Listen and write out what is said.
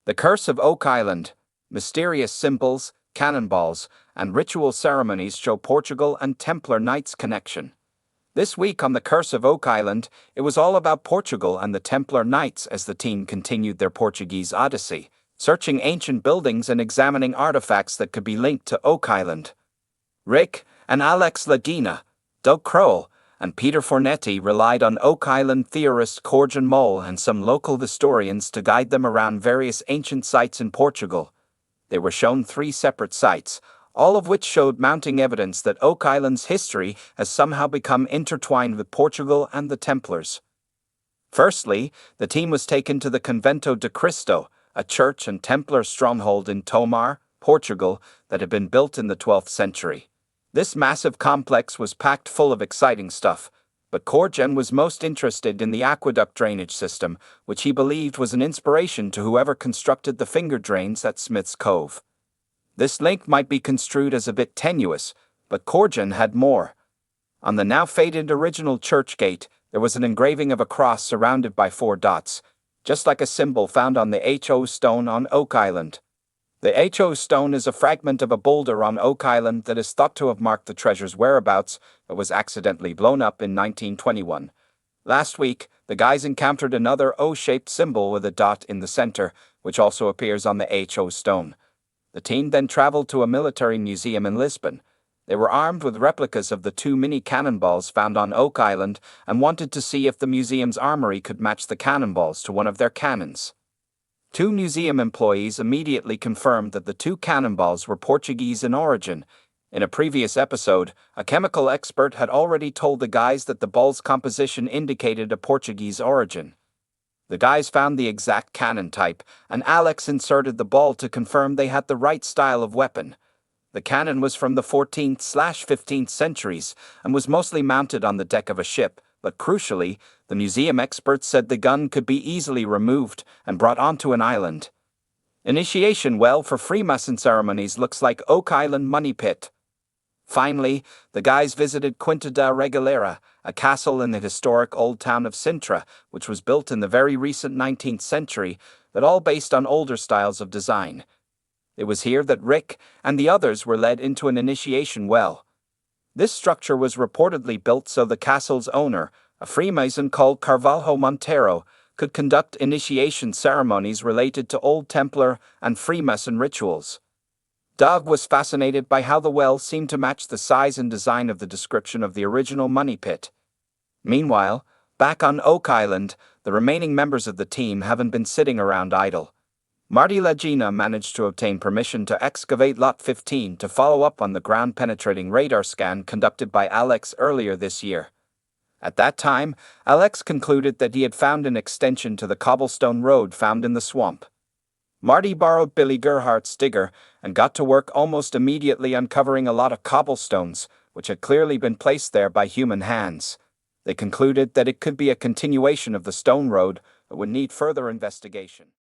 The Curse of Oak Island. Mysterious symbols, cannonballs, and ritual ceremonies show Portugal and Templar Knights' connection. This week on The Curse of Oak Island, it was all about Portugal and the Templar Knights as the team continued their Portuguese odyssey, searching ancient buildings and examining artifacts that could be linked to Oak Island. Rick and Alex Ladina, Doug Crowell, and Peter Fornetti relied on Oak Island theorist Corjan Mole and some local historians to guide them around various ancient sites in Portugal. They were shown 3 separate sites, all of which showed mounting evidence that Oak Island's history has somehow become intertwined with Portugal and the Templars. Firstly, the team was taken to the Convento de Cristo, a church and Templar stronghold in Tomar, Portugal, that had been built in the 12th century. This massive complex was packed full of exciting stuff, but Corjan was most interested in the aqueduct drainage system, which he believed was an inspiration to whoever constructed the finger drains at Smith's Cove. This link might be construed as a bit tenuous, but Corjan had more. On the now faded original church gate, there was an engraving of a cross surrounded by 4 dots, just like a symbol found on the HO stone on Oak Island. The HO stone is a fragment of a boulder on Oak Island that is thought to have marked the treasure's whereabouts, but was accidentally blown up in 1921. Last week, the guys encountered another O-shaped symbol with a dot in the center, which also appears on the HO stone. The team then traveled to a military museum in Lisbon. They were armed with replicas of the 2 mini cannonballs found on Oak Island and wanted to see if the museum's armory could match the cannonballs to one of their cannons. 2 museum employees immediately confirmed that the 2 cannonballs were Portuguese in origin. In a previous episode, a chemical expert had already told the guys that the ball's composition indicated a Portuguese origin. The guys found the exact cannon type, and Alex inserted the ball to confirm they had the right style of weapon. The cannon was from the 14th/15th centuries and was mostly mounted on the deck of a ship, but crucially, the museum experts said the gun could be easily removed and brought onto an island. Initiation well for Freemason ceremonies looks like Oak Island Money Pit. Finally, the guys visited Quinta da Regalera, a castle in the historic old town of Sintra, which was built in the very recent 19th century, but all based on older styles of design. It was here that Rick and the others were led into an initiation well. This structure was reportedly built so the castle's owner, a Freemason called Carvalho Montero, could conduct initiation ceremonies related to Old Templar and Freemason rituals. Doug was fascinated by how the well seemed to match the size and design of the description of the original money pit. Meanwhile, back on Oak Island, the remaining members of the team haven't been sitting around idle. Marty Lagina managed to obtain permission to excavate Lot 15 to follow up on the ground-penetrating radar scan conducted by Alex earlier this year. At that time, Alex concluded that he had found an extension to the cobblestone road found in the swamp. Marty borrowed Billy Gerhardt's digger and got to work almost immediately uncovering a lot of cobblestones, which had clearly been placed there by human hands. They concluded that it could be a continuation of the stone road, but would need further investigation.